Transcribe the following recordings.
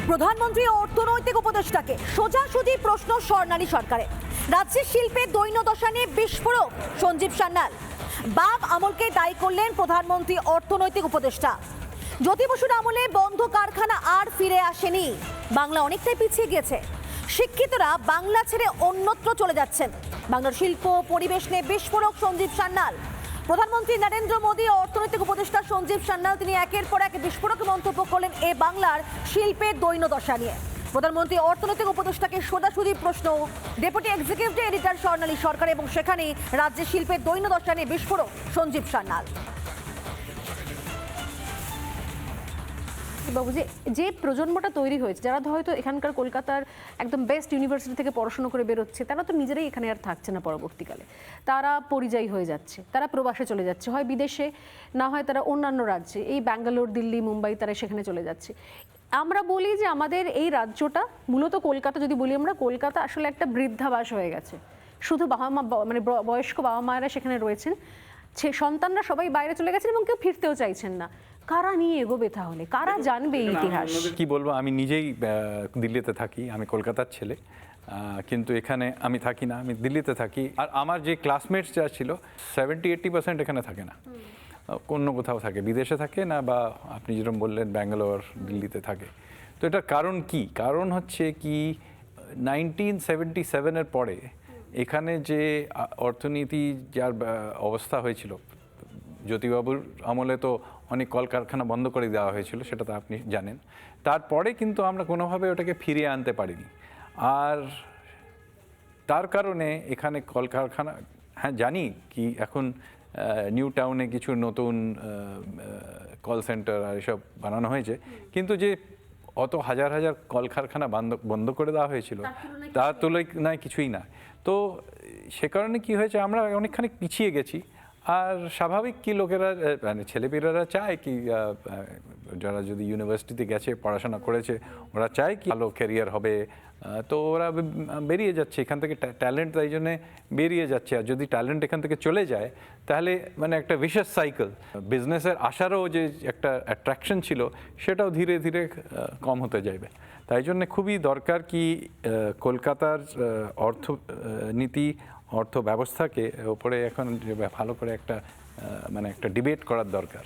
প্রধানমন্ত্রী ও অর্থনৈতিক উপদেষ্টাকে সোজাসুজি প্রশ্ন স্বর্ণালী সরকারের। রাজ্যের শিল্পের দৈন্যদশা নিয়ে বিস্ফোরক সঞ্জীব সান্যাল। বাম আমলকে দায়ী করলেন প্রধানমন্ত্রী অর্থনৈতিক উপদেষ্টা। জ্যোতি বসুর আমলে বন্ধ কারখানা আর ফিরে আসেনি, বাংলা অনেকটাই পিছিয়ে গেছে। শিক্ষিতরা বাংলা ছেড়ে অন্যত্র চলে যাচ্ছেন। বাংলার শিল্প পরিবেশ নিয়ে বিস্ফোরক সঞ্জীব সান্যাল। প্রধানমন্ত্রী নরেন্দ্র মোদী ও অর্থনৈতিক উপদেষ্টা সঞ্জীব সান্যাল তিনি একের পর এক বিস্ফোরক মন্তব্য করলেন এ বাংলার শিল্পের দৈন্যদশা নিয়ে। প্রধানমন্ত্রী অর্থনৈতিক উপদেষ্টাকে সোজাসুজি প্রশ্ন ডেপুটি এক্সিকিউটিভ এডিটর স্বর্ণালী সরকার, এবং সেখানে রাজ্যের শিল্পের দৈন্যদশা নিয়ে বিস্ফোরক সঞ্জীব সান্যাল। বাবু, যে প্রজন্মটা তৈরি হয়েছে, যারা হয়তো এখানকার কলকাতার একদম বেস্ট ইউনিভার্সিটি থেকে পড়াশোনা করে বেরোচ্ছে, তারা তো নিজেরাই এখানে আর থাকছে না। পরবর্তীকালে তারা পরিযায়ী হয়ে যাচ্ছে, তারা প্রবাসে চলে যাচ্ছে, হয় বিদেশে, না হয় তারা অন্যান্য রাজ্যে, এই ব্যাঙ্গালোর, দিল্লি, মুম্বাই, তারা সেখানে চলে যাচ্ছে। আমরা বলি যে আমাদের এই রাজ্যটা মূলত কলকাতা, যদি বলি আমরা, কলকাতা আসলে একটা বৃদ্ধাবাস হয়ে গেছে। শুধু বাবা মা, মানে বয়স্ক বাবা মায়েরা সেখানে রয়েছেন, সন্তানরা সবাই বাইরে চলে গেছেন এবং কেউ ফিরতেও চাইছেন না। কারা নিয়ে এগোবে তাহলে? কারা জানবে এই ইতিহাস? কি বলবো, আমি নিজেই দিল্লিতে থাকি, আমি কলকাতার ছেলে, কিন্তু এখানে আমি থাকি না, আমি দিল্লিতে থাকি। আর আমার যে ক্লাসমেটস যা ছিল 70-80% এখানে থাকে না, অন্য কোথাও থাকে, বিদেশে থাকে, না বা আপনি যেরকম বললেন ব্যাঙ্গালোর, দিল্লিতে থাকে। তো এটার কারণ কি? কারণ হচ্ছে কি, 1977-এর পরে এখানে যে অর্থনীতি যার অবস্থা হয়েছিল, জ্যোতিবাবুর আমলে তো অনেক কলকারখানা বন্ধ করে দেওয়া হয়েছিল, সেটা তো আপনি জানেন। তারপরে কিন্তু আমরা কোনোভাবে ওটাকে ফিরিয়ে আনতে পারিনি। আর তার কারণে এখানে কলকারখানা, হ্যাঁ জানি কি এখন নিউ টাউনে কিছু নতুন কল সেন্টার আর এসব বানানো হয়েছে, কিন্তু যে অত হাজার হাজার কলকারখানা বন্ধ করে দেওয়া হয়েছিল তার তুলনায় কিছুই না। তো সে কারণে কি হয়েছে, আমরা অনেকখানি পিছিয়ে গেছি। আর স্বাভাবিক কি, লোকেরা মানে ছেলেমেয়েরা চায় কি, যারা যদি ইউনিভার্সিটিতে গেছে, পড়াশোনা করেছে, ওরা চায় কি ভালো ক্যারিয়ার হবে, তো ওরা বেরিয়ে যাচ্ছে এখান থেকে। ট্যালেন্ট তাই জন্যে বেরিয়ে যাচ্ছে। আর যদি ট্যালেন্ট এখান থেকে চলে যায়, তাহলে মানে একটা ভিশাস সাইকেল, বিজনেসের আসারও যে একটা অ্যাট্রাকশন ছিল, সেটাও ধীরে ধীরে কম হতে যাবে। তাই জন্যে খুবই দরকার কি, কলকাতার অর্থনীতি, অর্থ ব্যবস্থাকে ওপরে এখন ভালো করে একটা মানে একটা ডিবেট করার দরকার।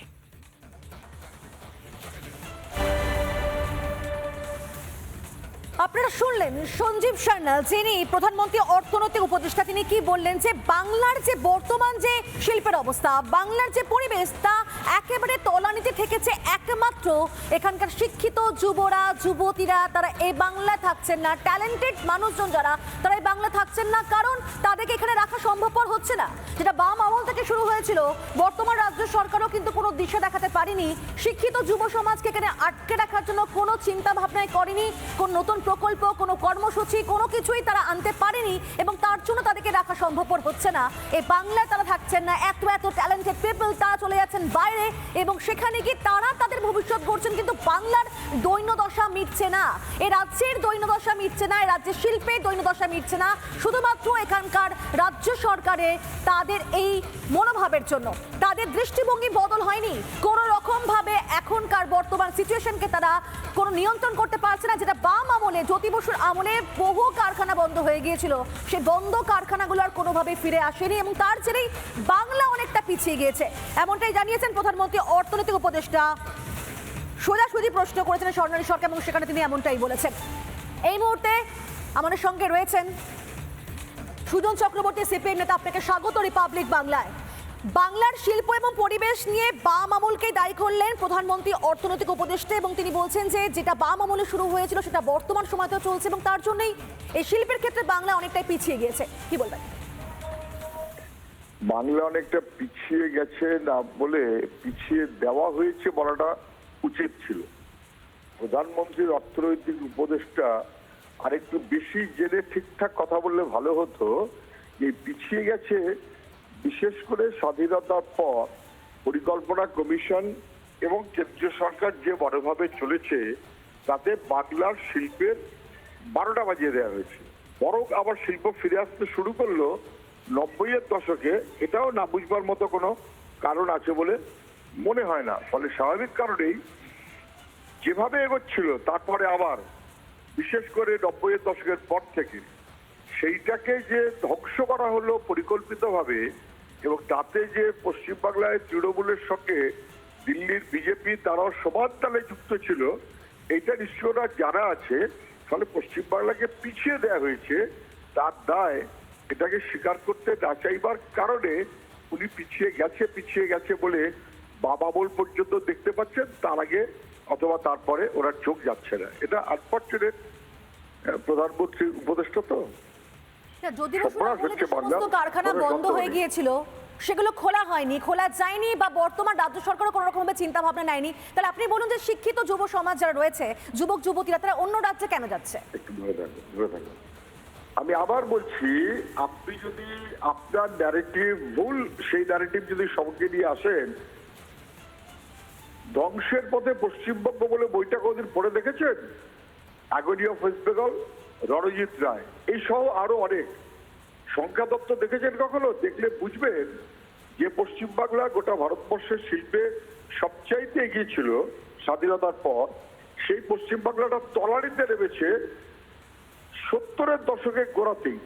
আপনারা শুনলেন সঞ্জীব সান্যাল, যিনি প্রধানমন্ত্রী অর্থনৈতিক উপদেষ্টা। তিনি কি বললেন যে বাংলার যে বর্তমান যে শিল্পের অবস্থা, বাংলার যে পরিবেশ, তা একেবারে তলানিতে ঠেকেছে। একমাত্র এখানকার শিক্ষিত যুবরা, যুবতীরা, তারা এই বাংলায় থাকছেন না। ট্যালেন্টেড মানুষজন যারা, তারা এই বাংলা থাকছেন না, কারণ তাদেরকে এখানে রাখা সম্ভবপর হচ্ছে না। যেটা বাম আমল থেকে শুরু হয়েছিল, বর্তমান রাজ্য সরকারও কিন্তু কোনো দিশা দেখাতে পারেনি। শিক্ষিত যুব সমাজকে এখানে আটকে রাখার জন্য কোনো চিন্তা ভাবনাই করেনি, কোন নতুন প্রকল্প, কোনো কর্মসূচি, কোনো কিছুই তারা আনতে পারেনি, এবং তার জন্য তাদেরকে রাখা সম্ভবপর হচ্ছে না। এই বাংলায় তারা থাকছেন না। এত এত ট্যালেন্টেড পিপল, তারা চলে যাচ্ছেন বাইরে, এবং সেখানে গিয়ে তারা তাদের ভবিষ্যৎ গড়ছেন। কিন্তু বাংলার দৈন্যদশা মিটছে না, এই রাজ্যের দৈন্যদশা মিটছে না, এই রাজ্যের শিল্পের দৈন্যদশা মিটছে না, শুধুমাত্র এখানকার রাজ্য সরকারে তাদের এই মনোভাবের জন্য। তাদের দৃষ্টিভঙ্গি বদল হয়নি কোনো রকম ভাবে। এখনকার বর্তমান সিচুয়েশনকে তারা কোনো নিয়ন্ত্রণ করতে পারছে না। যেটা বাম আমলে, জ্যোতি বসুর আমলে বহু কারখানা বন্ধ হয়ে গিয়েছিল, সে বন্ধ কারখানাগুলো আর কোনোভাবে ফিরে আসেনি, এবং তার জেরেই বাংলা অনেকটা পিছিয়ে গিয়েছে। এমনটাই জানিয়েছেন প্রধানমন্ত্রী অর্থনৈতিক উপদেষ্টা। সোজাসুজি প্রশ্ন করেছেন স্বর্ণালী সরকার, এবং সেখানে তিনি এমনটাই বলেছেন। এই মুহূর্তে আমাদের সঙ্গে রয়েছেন সুজন চক্রবর্তী, সিপিএম নেতা। আপনাকে স্বাগত রিপাবলিক বাংলায়। বাংলার শিল্প এবং পরিবেশ নিয়ে বাম আমলকে দায়ী করলেন প্রধানমন্ত্রী অর্থনৈতিক উপদেষ্টা, এবং তিনি বলছেন যে যেটা বাম আমলে শুরু হয়েছিল সেটা বর্তমান সময়তেও চলছে, এবং তার জন্যই এই শিল্পের ক্ষেত্রে বাংলা অনেকটাই পিছিয়ে গিয়েছে। কি বলবেন? বাংলা অনেকটা পিছিয়ে গেছে না বলে পিছিয়ে দেওয়া হয়েছে বলাটা উচিত ছিল। প্রধানমন্ত্রীর অর্থনৈতিক উপদেষ্টা আরেকটু বেশি জেনে ঠিকঠাক কথা বললে ভালো হতো। যে পিছিয়ে গেছে বিশেষ করে স্বাধীনতার পর পরিকল্পনা কমিশন এবং কেন্দ্রীয় সরকার যে বড়ভাবে চলেছে, তাতে বাংলার শিল্পের 12টা বাজিয়ে দেওয়া হয়েছে। বরং আবার শিল্প ফিরে আসতে শুরু করলো 90-এর দশকে। এটাও না বুঝবার মতো কোনো কারণ আছে বলে মনে হয় না। ফলে স্বাভাবিক কারণেই যেভাবে এগোচ্ছিল তারপরে আবার বিশেষ করে 90-এর দশকের পর থেকে সেইটাকে যে ধ্বংস করা হলো পরিকল্পিতভাবে, এবং তাতে যে পশ্চিমবাংলায় তৃণমূলের সঙ্গে দিল্লির বিজেপি তারাও সমান তালে যুক্ত ছিল, এইটা নিশ্চয় ওরা জানা আছে। ফলে পশ্চিমবাংলাকে পিছিয়ে দেওয়া হয়েছে, তার দায় এটাকে স্বীকার করতে না চাইবার কারণে উনি পিছিয়ে গেছে বলে বাবা বল পর্যন্ত দেখতে পাচ্ছেন, তার আগে অথবা তারপরে ওরা চোখ যাচ্ছে না। এটা আনফরচুনেট প্রধানমন্ত্রীর উপদেষ্টা তো। যদি সমস্ত কারখানা বন্ধ হয়ে গিয়েছিল সেগুলো খোলা হয়নি, খোলা যায়নি, বা বর্তমান রাজ্য সরকারও কোনো রকম চিন্তা ভাবনা নেয়নি, তাহলে আপনি বলুন যে শিক্ষিত যুব সমাজ যারা রয়েছে, যুবক যুবতীরা, তারা অন্য রাজ্যে কেন যাচ্ছে? একটু ধরে থাকো। আমি আবার বলছি, আপনি যদি আপনার ন্যারেটিভ ভুল, সেই ন্যারেটিভ যদি সঙ্গে নিয়ে আসেন, ধ্বংসের পথে পশ্চিমবঙ্গ বলে বইটা কোনদিন পড়ে দেখেছেন? অ্যাগনি অফ ওয়েস্ট বেঙ্গল, রণজিৎ রায়, এই সহ আরো অনেক। সংখ্যা তত্ত্ব দেখেছেন কখনো? দেখলে বুঝবেন যে পশ্চিমবাংলা গোটা ভারতবর্ষের শিল্পে সবচাইতে এগিয়ে ছিল স্বাধীনতার পর। সেই পশ্চিমবাংলাটা তলানিতে নেমেছে 70-এর দশকের গোড়াতেই।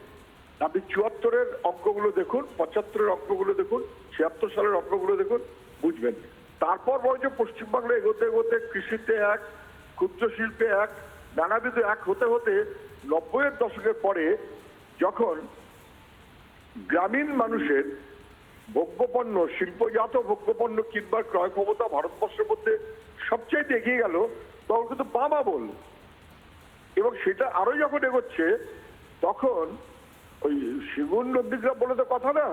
আপনি 74-এর অঙ্কগুলো দেখুন, 75-এর অঙ্কগুলো দেখুন, 76 সালের অঙ্কগুলো দেখুন, বুঝবেন। তারপর বরঞ্চ পশ্চিমবাংলা এগোতে এগোতে কৃষিতে এক, ক্ষুদ্র শিল্পে এক, নানাবিধ এক হতে হতে 90-এর দশকের পরে যখন গ্রামীণ মানুষের ভোগ্যপণ্য, শিল্পজাত ভোগ্যপণ্য কিনবার ক্রয় ক্ষমতা ভারতবর্ষের মধ্যে সবচাইতে এগিয়ে গেল, তখন কিন্তু বাম আমল। এবং সেটা আরো যখন এগোচ্ছে, তখন ওই সেগুন নন্দীগ্রাম বলে তো কথা না,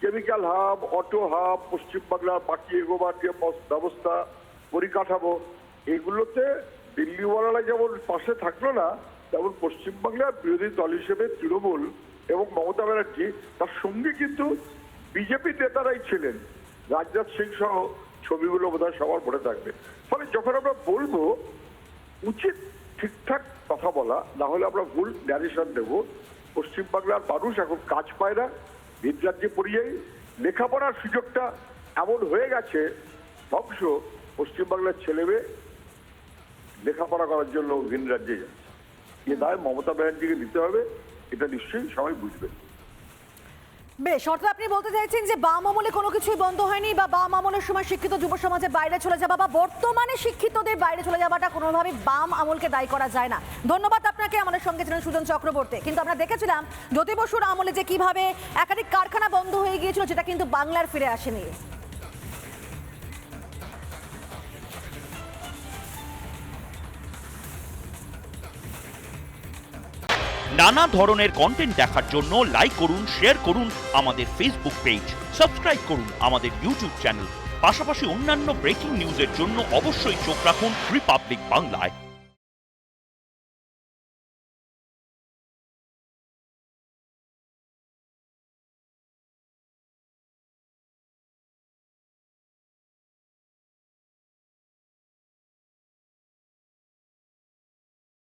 কেমিক্যাল হাব, অটো হাব, পশ্চিমবাংলার বাকি এগোবার যে ব্যবস্থা, পরিকাঠামো, এগুলোতে দিল্লিওয়ালারা যেমন পাশে থাকলো না, তেমন পশ্চিমবাংলার বিরোধী দল হিসেবে তৃণমূল এবং মমতা ব্যানার্জি, তার সঙ্গে কিন্তু বিজেপি নেতারাই ছিলেন। রাজনাথ সিং সহ ছবিগুলো বোধহয় সবার মনে থাকবে। ফলে যখন আমরা বলবো, উচিত ঠিকঠাক কথা বলা, না হলে আমরা ভুল ন্যারেশন দেব। পশ্চিমবাংলার মানুষ এখন কাজ পায় না, ভিন রাজ্যে পরিযায়ী, লেখাপড়ার সুযোগটা এমন হয়ে গেছে ধ্বংস, পশ্চিমবাংলার ছেলেমেয়ে লেখাপড়া করার জন্য ভিন রাজ্যে যাচ্ছে। এ দায় মমতা ব্যানার্জিকে দিতে হবে, এটা নিশ্চয়ই সবাই বুঝবে। বেশ, অর্থাৎ আপনি বলতে চাইছেন যে বাম আমলে কোনো কিছুই বন্ধ হয়নি, বা বাম আমলের সময় শিক্ষিত যুব সমাজের বাইরে চলে যাওয়া, বা বর্তমানে শিক্ষিতদের বাইরে চলে যাওয়াটা কোনোভাবেই বাম আমলকে দায়ী করা যায় না। ধন্যবাদ আপনাকে। আমাদের সঙ্গে ছিলেন সুজন চক্রবর্তী। কিন্তু আমরা দেখেছিলাম জ্যোতি বসুর আমলে যে কিভাবে একাধিক কারখানা বন্ধ হয়ে গিয়েছিল, যেটা কিন্তু বাংলার ফিরে আসেনি। নানা ধরনের কন্টেন্ট দেখার জন্য লাইক করুন, শেয়ার করুন আমাদের ফেসবুক পেজ, সাবস্ক্রাইব করুন আমাদের ইউটিউব চ্যানেল। পাশাপাশি অন্যান্য ব্রেকিং নিউজের জন্য অবশ্যই চোখ রাখুন রিপাবলিক বাংলায়।